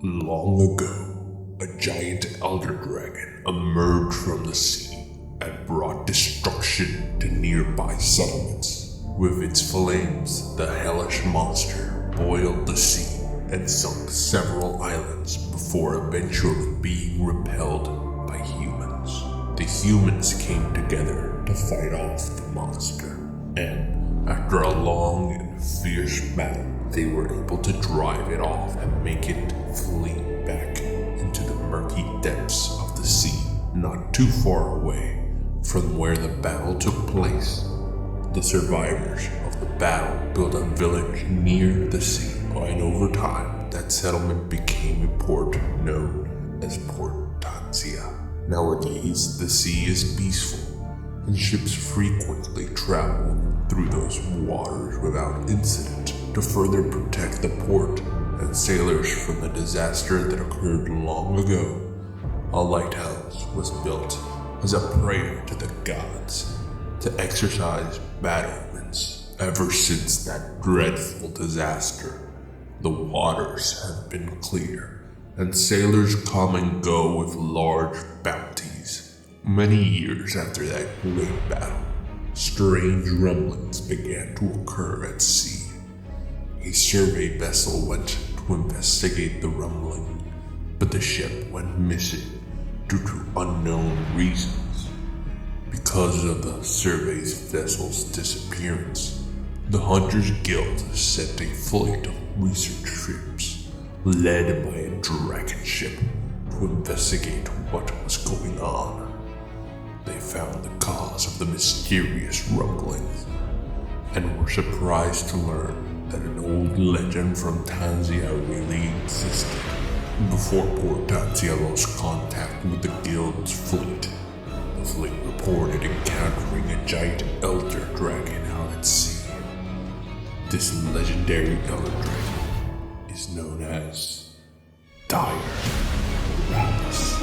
Long ago, a giant elder dragon emerged from the sea and brought destruction to nearby settlements. With its flames, the hellish monster boiled the sea and sunk several islands before eventually being repelled by humans. The humans came together to fight off the monster, and after a long and fierce battle, they were able to drive it off and make it flee back into the murky depths of the sea, not too far away from where the battle took place. The survivors of the battle built a village near the sea, and over time, that settlement became a port known as Port Tatsia. Nowadays, the sea is peaceful, and ships frequently travel through those waters without incident to further protect the port and sailors from the disaster that occurred long ago. A lighthouse was built as a prayer to the gods to exorcise bad omens. Ever since that dreadful disaster, the waters have been clear, and sailors come and go with large bounties. Many years after that great battle, strange rumblings began to occur at sea. A survey vessel went to investigate the rumbling, but the ship went missing due to unknown reasons. Because of the survey vessel's disappearance, the Hunters Guild sent a fleet of research ships led by a dragon ship to investigate what was going on. They found the cause of the mysterious rumblings and were surprised to learn that an old legend from Tanzania really existed. Before Port Tatsia lost contact with the Guild's fleet, the fleet reported encountering a giant elder dragon out at sea. This legendary elder dragon is known as Dire Miralis.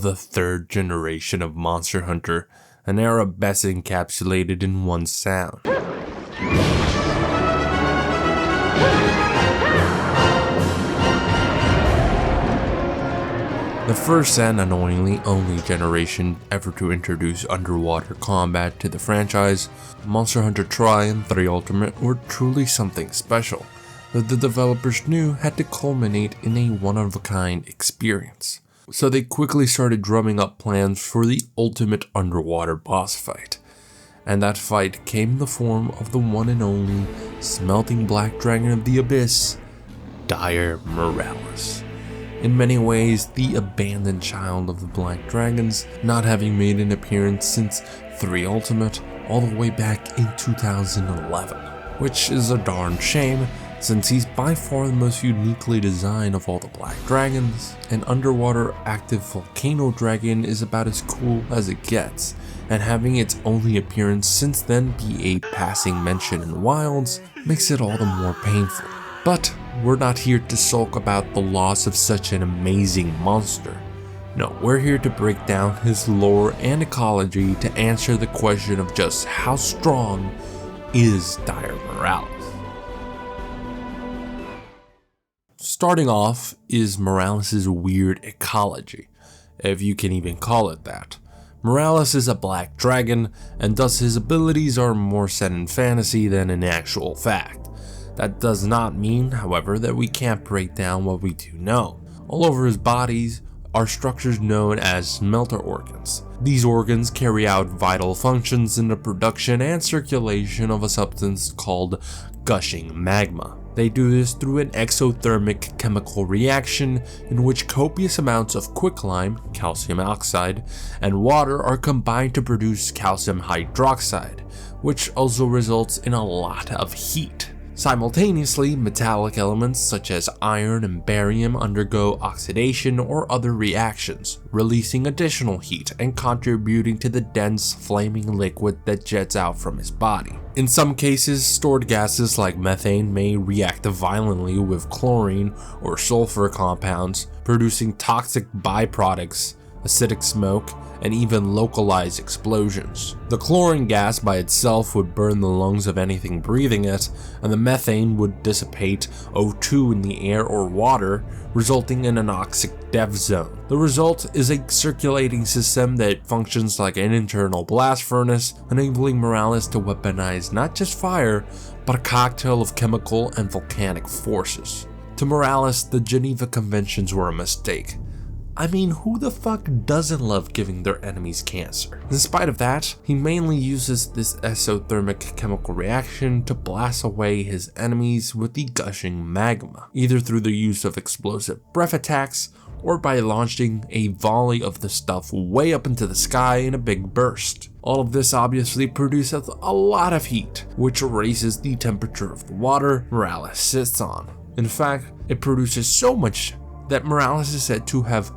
The third generation of Monster Hunter, an era best encapsulated in one sound. The first and annoyingly only generation ever to introduce underwater combat to the franchise, Monster Hunter Tri and 3 Ultimate were truly something special that the developers knew had to culminate in a one-of-a-kind experience. So they quickly started drumming up plans for the ultimate underwater boss fight. And that fight came in the form of the one and only smelting black dragon of the abyss, Dire Miralis. In many ways, the abandoned child of the Black Dragons, not having made an appearance since 3 Ultimate all the way back in 2011. Which is a darn shame, since he's by far the most uniquely designed of all the Black Dragons. An underwater active volcano dragon is about as cool as it gets, and having its only appearance since then be a passing mention in Wilds makes it all the more painful. But we're not here to sulk about the loss of such an amazing monster. No, we're here to break down his lore and ecology to answer the question of just how strong is Dire Miralis. Starting off is Miralis' weird ecology, if you can even call it that. Miralis is a black dragon, and thus his abilities are more set in fantasy than in actual fact. That does not mean, however, that we can't break down what we do know. All over his bodies are structures known as smelter organs. These organs carry out vital functions in the production and circulation of a substance called gushing magma. They do this through an exothermic chemical reaction in which copious amounts of quicklime, calcium oxide, and water are combined to produce calcium hydroxide, which also results in a lot of heat. Simultaneously, metallic elements such as iron and barium undergo oxidation or other reactions, releasing additional heat and contributing to the dense, flaming liquid that jets out from his body. In some cases, stored gases like methane may react violently with chlorine or sulfur compounds, producing toxic byproducts, acidic smoke, and even localized explosions. The chlorine gas by itself would burn the lungs of anything breathing it, and the methane would dissipate O2 in the air or water, resulting in an anoxic death zone. The result is a circulating system that functions like an internal blast furnace, enabling Miralis to weaponize not just fire, but a cocktail of chemical and volcanic forces. To Miralis, the Geneva Conventions were a mistake. I mean, who the fuck doesn't love giving their enemies cancer? In spite of that, he mainly uses this exothermic chemical reaction to blast away his enemies with the gushing magma, either through the use of explosive breath attacks or by launching a volley of the stuff way up into the sky in a big burst. All of this obviously produces a lot of heat, which raises the temperature of the water Miralis sits on. In fact, it produces so much that Miralis is said to have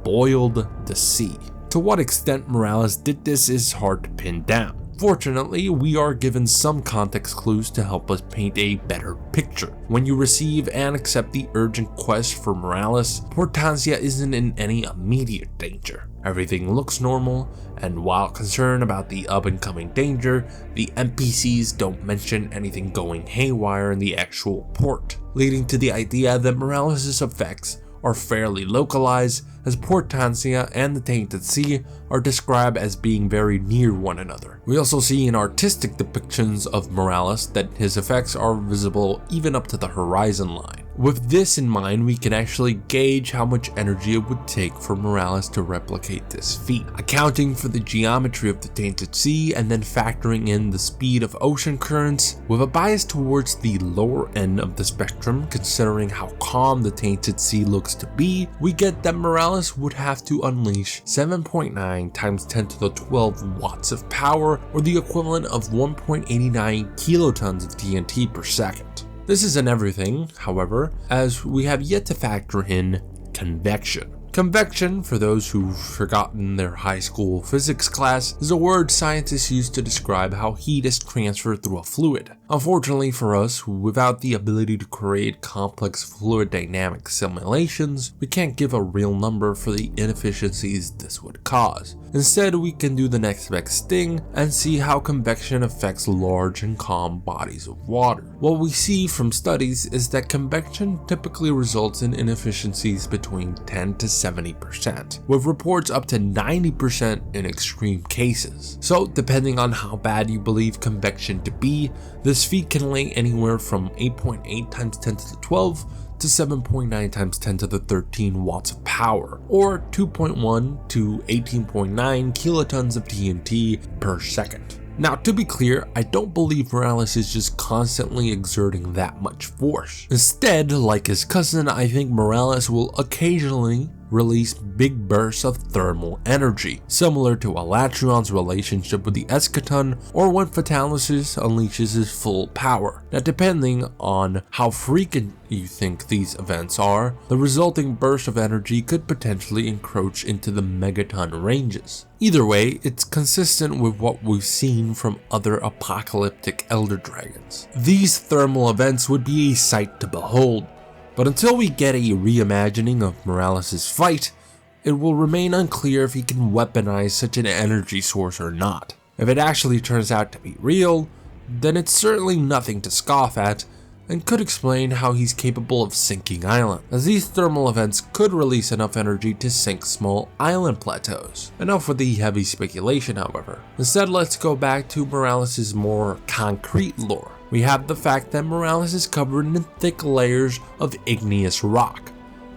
boiled the sea. To what extent Miralis did this is hard to pin down. Fortunately, we are given some context clues to help us paint a better picture. When you receive and accept the urgent quest for Miralis, Port Tatsia isn't in any immediate danger. Everything looks normal, and while concerned about the up-and-coming danger, the NPCs don't mention anything going haywire in the actual port, leading to the idea that Miralis' effects are fairly localized, as Port Tatsia and the Tainted Sea are described as being very near one another. We also see in artistic depictions of Miralis that his effects are visible even up to the horizon line. With this in mind, we can actually gauge how much energy it would take for Miralis to replicate this feat. Accounting for the geometry of the Tainted Sea and then factoring in the speed of ocean currents, with a bias towards the lower end of the spectrum considering how calm the Tainted Sea looks to be, we get that Miralis would have to unleash 7.9 times 10 to the 12 watts of power, or the equivalent of 1.89 kilotons of TNT per second. This isn't everything, however, as we have yet to factor in convection. Convection, for those who've forgotten their high school physics class, is a word scientists use to describe how heat is transferred through a fluid. Unfortunately for us, without the ability to create complex fluid dynamic simulations, we can't give a real number for the inefficiencies this would cause. Instead, we can do the next best thing and see how convection affects large and calm bodies of water. What we see from studies is that convection typically results in inefficiencies between 10 to 70%, with reports up to 90% in extreme cases. So, depending on how bad you believe convection to be, this feat can lay anywhere from 8.8 times 10 to the 12 to 7.9 times 10 to the 13 watts of power, or 2.1 to 18.9 kilotons of TNT per second. Now, to be clear, I don't believe Miralis is just constantly exerting that much force. Instead, like his cousin, I think Miralis will occasionally release big bursts of thermal energy, similar to Alatreon's relationship with the Eschaton, or when Fatalis unleashes his full power. Now, depending on how frequent you think these events are, the resulting burst of energy could potentially encroach into the megaton ranges. Either way, it's consistent with what we've seen from other apocalyptic elder dragons. These thermal events would be a sight to behold, but until we get a reimagining of Miralis' fight, it will remain unclear if he can weaponize such an energy source or not. If it actually turns out to be real, then it's certainly nothing to scoff at, and could explain how he's capable of sinking islands, as these thermal events could release enough energy to sink small island plateaus. Enough with the heavy speculation, however. Instead, let's go back to Miralis' more concrete lore. We have the fact that Miralis is covered in thick layers of igneous rock.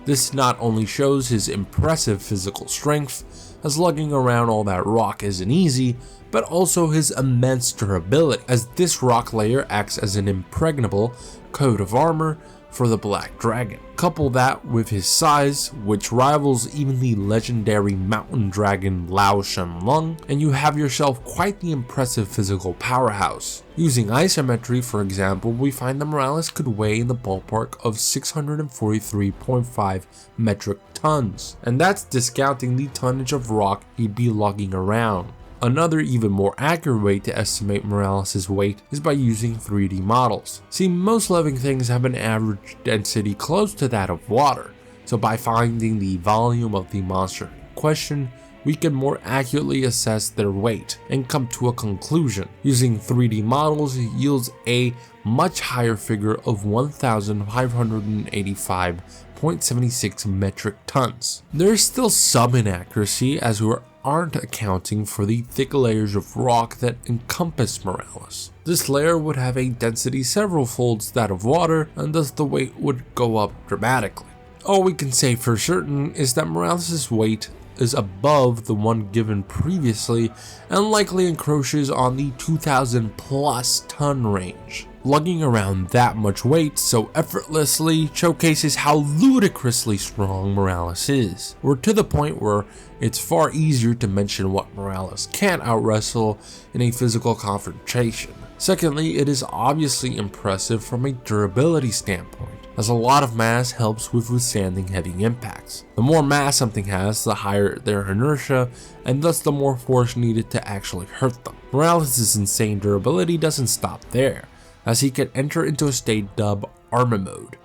This not only shows his impressive physical strength, as lugging around all that rock isn't easy, but also his immense durability, as this rock layer acts as an impregnable coat of armor for the Black Dragon. Couple that with his size, which rivals even the legendary mountain dragon Lao Shenlong, and you have yourself quite the impressive physical powerhouse. Using isometry, for example, we find that Miralis could weigh in the ballpark of 643.5 metric tons, and that's discounting the tonnage of rock he'd be lugging around. Another even more accurate way to estimate Miralis' weight is by using 3D models. See, most living things have an average density close to that of water, so by finding the volume of the monster in question, we can more accurately assess their weight and come to a conclusion. Using 3D models yields a much higher figure of 1,585.76 metric tons. There is still some inaccuracy, as we aren't accounting for the thick layers of rock that encompass Miralis. This layer would have a density several folds that of water, and thus the weight would go up dramatically. All we can say for certain is that Miralis' weight is above the one given previously and likely encroaches on the 2,000 plus ton range. Lugging around that much weight so effortlessly showcases how ludicrously strong Miralis is. We're to the point where it's far easier to mention what Miralis can't outwrestle in a physical confrontation. Secondly, it is obviously impressive from a durability standpoint, as a lot of mass helps with withstanding heavy impacts. The more mass something has, the higher their inertia, and thus the more force needed to actually hurt them. Miralis' insane durability doesn't stop there, as he can enter into a state dubbed armor mode.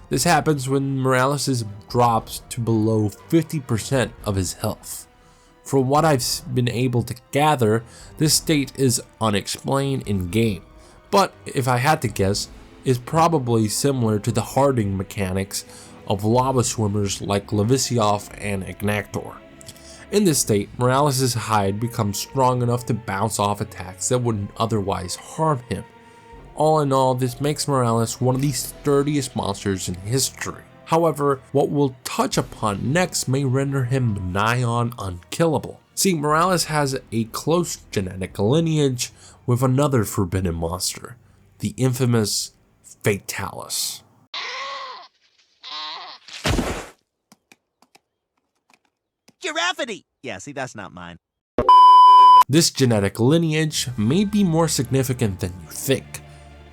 This happens when Miralis drops to below 50% of his health. From what I've been able to gather, this state is unexplained in game, but if I had to guess, is probably similar to the hardening mechanics of lava swimmers like Levisioff and Ignactor. In this state, Miralis' hide becomes strong enough to bounce off attacks that wouldn't otherwise harm him. All in all, this makes Miralis one of the sturdiest monsters in history. However, what we'll touch upon next may render him nigh on unkillable. See, Miralis has a close genetic lineage with another forbidden monster, the infamous Fatalis. Giraffity! Yeah, see, that's not mine. This genetic lineage may be more significant than you think.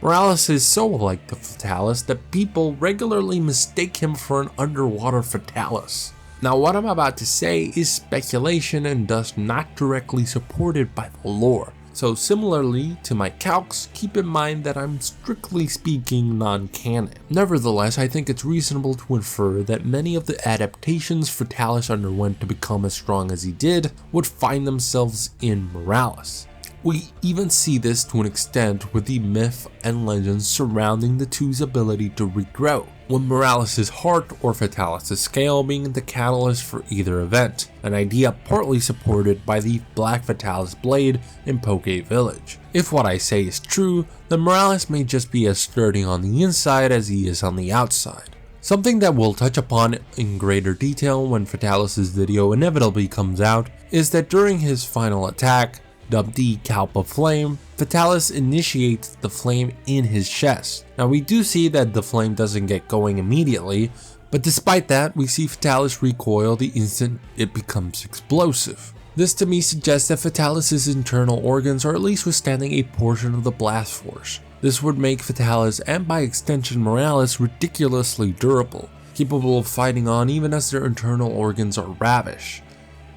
Miralis is so like the Fatalis that people regularly mistake him for an underwater Fatalis. Now, what I'm about to say is speculation and thus not directly supported by the lore. So similarly to my Calcs, keep in mind that I'm strictly speaking non-canon. Nevertheless, I think it's reasonable to infer that many of the adaptations Fatalis underwent to become as strong as he did would find themselves in Miralis. We even see this to an extent with the myth and legends surrounding the two's ability to regrow, with Miralis' heart or Fatalis' scale being the catalyst for either event, an idea partly supported by the Black Fatalis blade in Poke Village. If what I say is true, then Miralis may just be as sturdy on the inside as he is on the outside. Something that we'll touch upon in greater detail when Fatalis' video inevitably comes out is that during his final attack, dubbed the Calp of Flame, Fatalis initiates the flame in his chest. Now we do see that the flame doesn't get going immediately, but despite that, we see Fatalis recoil the instant it becomes explosive. This to me suggests that Fatalis' internal organs are at least withstanding a portion of the blast force. This would make Fatalis, and by extension Miralis, ridiculously durable, capable of fighting on even as their internal organs are ravished.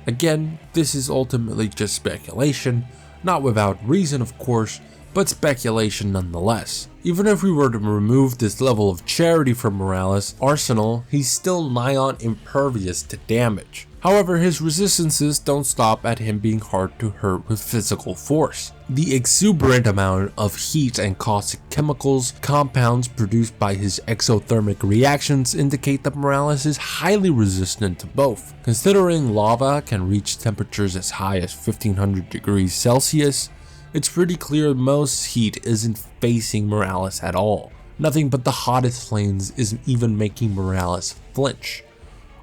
Again, this is ultimately just speculation, not without reason of course, but speculation nonetheless. Even if we were to remove this level of charity from Miralis' arsenal, he's still nigh on impervious to damage. However, his resistances don't stop at him being hard to hurt with physical force. The exuberant amount of heat and caustic chemicals compounds produced by his exothermic reactions indicate that Miralis is highly resistant to both. Considering lava can reach temperatures as high as 1500 degrees Celsius, it's pretty clear most heat isn't facing Miralis at all. Nothing but the hottest flames is even making Miralis flinch.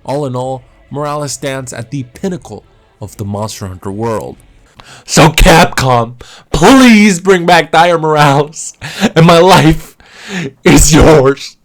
All in all, Miralis stands at the pinnacle of the Monster Hunter world. So Capcom, please bring back Dire Miralis, and my life is yours.